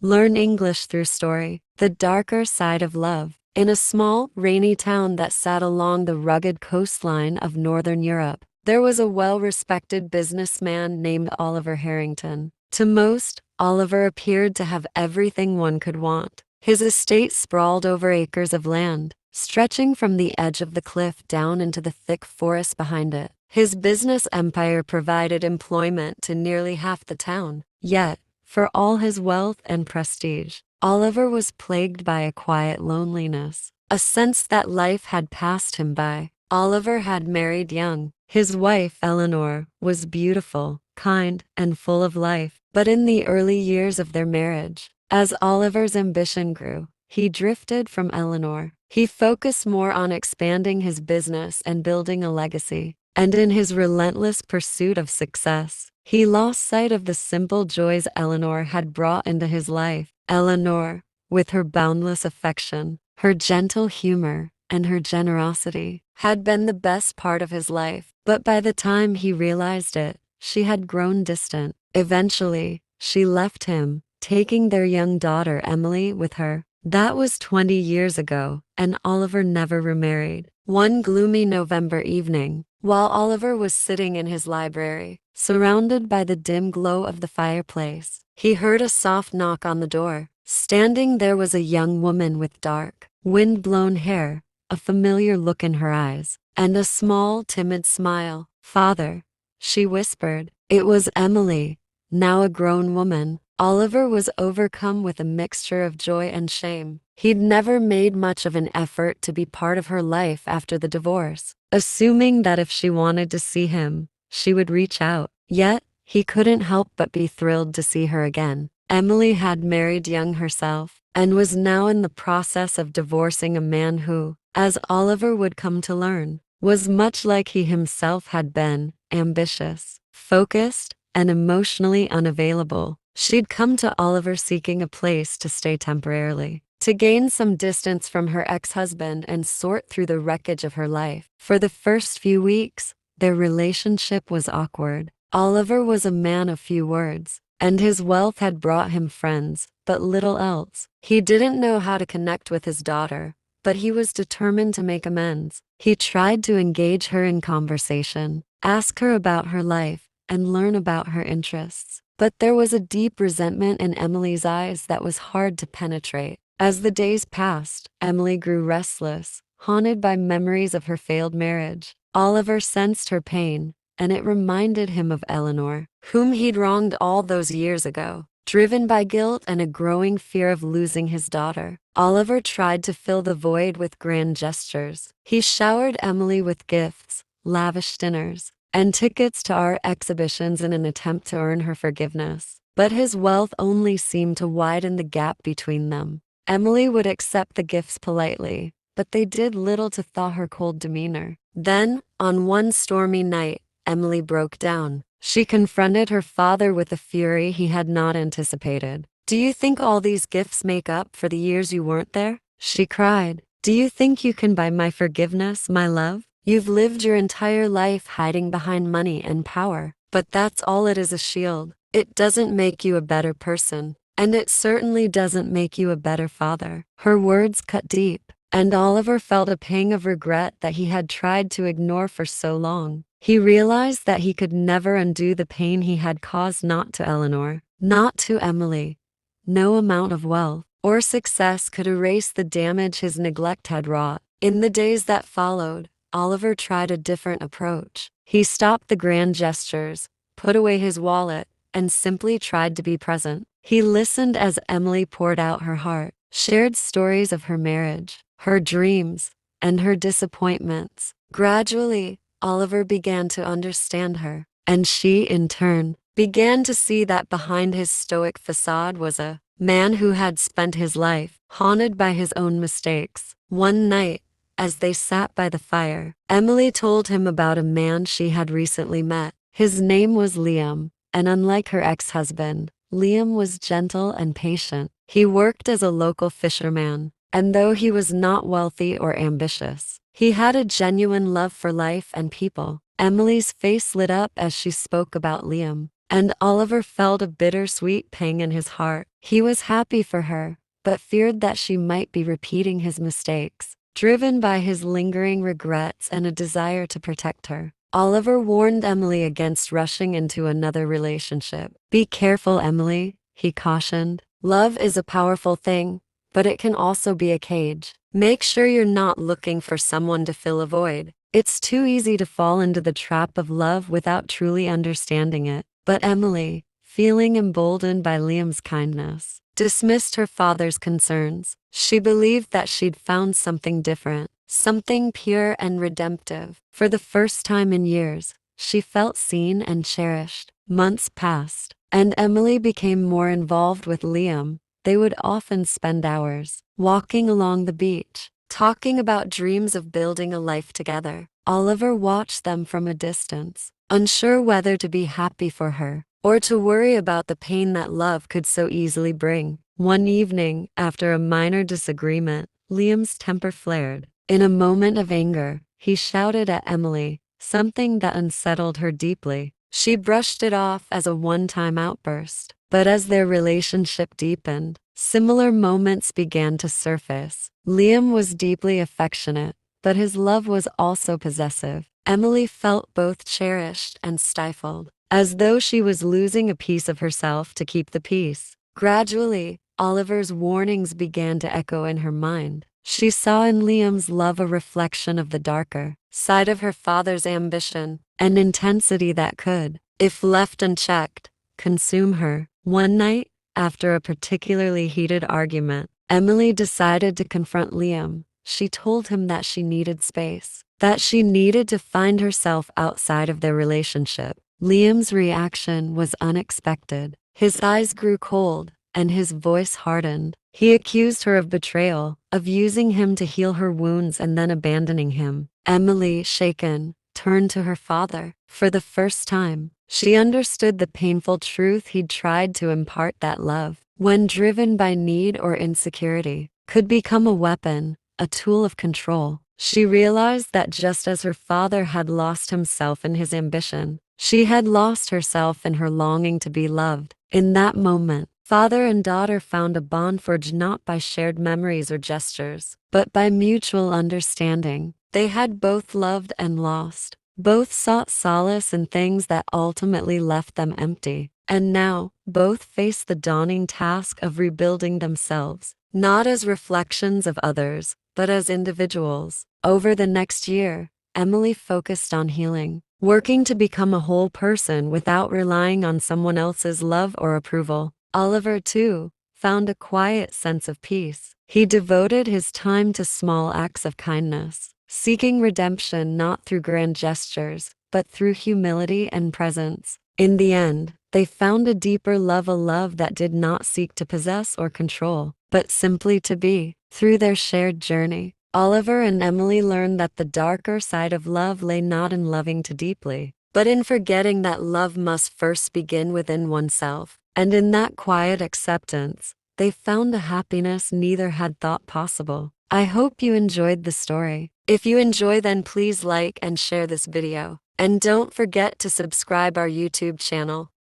Learn English through story. The darker side of love. In a small, rainy town that sat along the rugged coastline of Northern Europe, there was a well-respected businessman named Oliver Harrington. To most, Oliver appeared to have everything one could want. His estate sprawled over acres of land, stretching from the edge of the cliff down into the thick forest behind it. His business empire provided employment to nearly half the town. Yet, for all his wealth and prestige, Oliver was plagued by a quiet loneliness, a sense that life had passed him by. Oliver had married young. His wife, Eleanor, was beautiful, kind, and full of life. But in the early years of their marriage, as Oliver's ambition grew, he drifted from Eleanor. He focused more on expanding his business and building a legacy. And in his relentless pursuit of success, he lost sight of the simple joys Eleanor had brought into his life. Eleanor, with her boundless affection, her gentle humor, and her generosity, had been the best part of his life. But by the time he realized it, she had grown distant. Eventually, she left him, taking their young daughter Emily with her. That was 20 years ago, and Oliver never remarried. One gloomy November evening, while Oliver was sitting in his library, surrounded by the dim glow of the fireplace, he heard a soft knock on the door. Standing there was a young woman with dark, wind-blown hair, a familiar look in her eyes, and a small, timid smile. "Father," she whispered. It was Emily, now a grown woman. Oliver was overcome with a mixture of joy and shame. He'd never made much of an effort to be part of her life after the divorce, assuming that if she wanted to see him, she would reach out. Yet, he couldn't help but be thrilled to see her again. Emily had married young herself, and was now in the process of divorcing a man who, as Oliver would come to learn, was much like he himself had been, ambitious, focused, and emotionally unavailable. She'd come to Oliver seeking a place to stay temporarily, to gain some distance from her ex-husband and sort through the wreckage of her life. For the first few weeks, their relationship was awkward. Oliver was a man of few words, and his wealth had brought him friends, but little else. He didn't know how to connect with his daughter, but he was determined to make amends. He tried to engage her in conversation, ask her about her life, and learn about her interests. But there was a deep resentment in Emily's eyes that was hard to penetrate. As the days passed, Emily grew restless, haunted by memories of her failed marriage. Oliver sensed her pain, and it reminded him of Eleanor, whom he'd wronged all those years ago. Driven by guilt and a growing fear of losing his daughter, Oliver tried to fill the void with grand gestures. He showered Emily with gifts, lavish dinners, and tickets to art exhibitions in an attempt to earn her forgiveness. But his wealth only seemed to widen the gap between them. Emily would accept the gifts politely, but they did little to thaw her cold demeanor. Then, on one stormy night, Emily broke down. She confronted her father with a fury he had not anticipated. "Do you think all these gifts make up for the years you weren't there?" she cried. "Do you think you can buy my forgiveness, my love? You've lived your entire life hiding behind money and power, but that's all it is, a shield. It doesn't make you a better person, and it certainly doesn't make you a better father." Her words cut deep, and Oliver felt a pang of regret that he had tried to ignore for so long. He realized that he could never undo the pain he had caused, not to Eleanor, not to Emily. No amount of wealth or success could erase the damage his neglect had wrought. In the days that followed, Oliver tried a different approach. He stopped the grand gestures, put away his wallet, and simply tried to be present. He listened as Emily poured out her heart, shared stories of her marriage, her dreams, and her disappointments. Gradually, Oliver began to understand her, and she, in turn, began to see that behind his stoic facade was a man who had spent his life haunted by his own mistakes. One night, as they sat by the fire, Emily told him about a man she had recently met. His name was Liam, and unlike her ex-husband, Liam was gentle and patient. He worked as a local fisherman, and though he was not wealthy or ambitious, he had a genuine love for life and people. Emily's face lit up as she spoke about Liam, and Oliver felt a bittersweet pang in his heart. He was happy for her, but feared that she might be repeating his mistakes. Driven by his lingering regrets and a desire to protect her, Oliver warned Emily against rushing into another relationship. "Be careful, Emily," he cautioned. "Love is a powerful thing, but it can also be a cage. Make sure you're not looking for someone to fill a void. It's too easy to fall into the trap of love without truly understanding it." But Emily, feeling emboldened by Liam's kindness, dismissed her father's concerns. She believed that she'd found something different, something pure and redemptive. For the first time in years, she felt seen and cherished. Months passed, and Emily became more involved with Liam. They would often spend hours walking along the beach, talking about dreams of building a life together. Oliver watched them from a distance, unsure whether to be happy for her or to worry about the pain that love could so easily bring. One evening, after a minor disagreement, Liam's temper flared. In a moment of anger, he shouted at Emily, something that unsettled her deeply. She brushed it off as a one-time outburst. But as their relationship deepened, similar moments began to surface. Liam was deeply affectionate, but his love was also possessive. Emily felt both cherished and stifled, as though she was losing a piece of herself to keep the peace. Gradually, Oliver's warnings began to echo in her mind. She saw in Liam's love a reflection of the darker side of her father's ambition, an intensity that could, if left unchecked, consume her. One night, after a particularly heated argument, Emily decided to confront Liam. She told him that she needed space, that she needed to find herself outside of their relationship. Liam's reaction was unexpected. His eyes grew cold, and his voice hardened. He accused her of betrayal, of using him to heal her wounds and then abandoning him. Emily, shaken, turned to her father. For the first time, she understood the painful truth he'd tried to impart, that love, when driven by need or insecurity, could become a weapon, a tool of control. She realized that just as her father had lost himself in his ambition, she had lost herself in her longing to be loved. In that moment, father and daughter found a bond forged not by shared memories or gestures, but by mutual understanding. They had both loved and lost. Both sought solace in things that ultimately left them empty. And now, both face the daunting task of rebuilding themselves, not as reflections of others, but as individuals. Over the next year, Emily focused on healing, working to become a whole person without relying on someone else's love or approval. Oliver, too, found a quiet sense of peace. He devoted his time to small acts of kindness, seeking redemption not through grand gestures, but through humility and presence. In the end, they found a deeper love, a love that did not seek to possess or control, but simply to be. Through their shared journey, Oliver and Emily learned that the darker side of love lay not in loving too deeply, but in forgetting that love must first begin within oneself. And in that quiet acceptance, they found a happiness neither had thought possible. I hope you enjoyed the story. If you enjoy, then please like and share this video. And don't forget to subscribe our YouTube channel.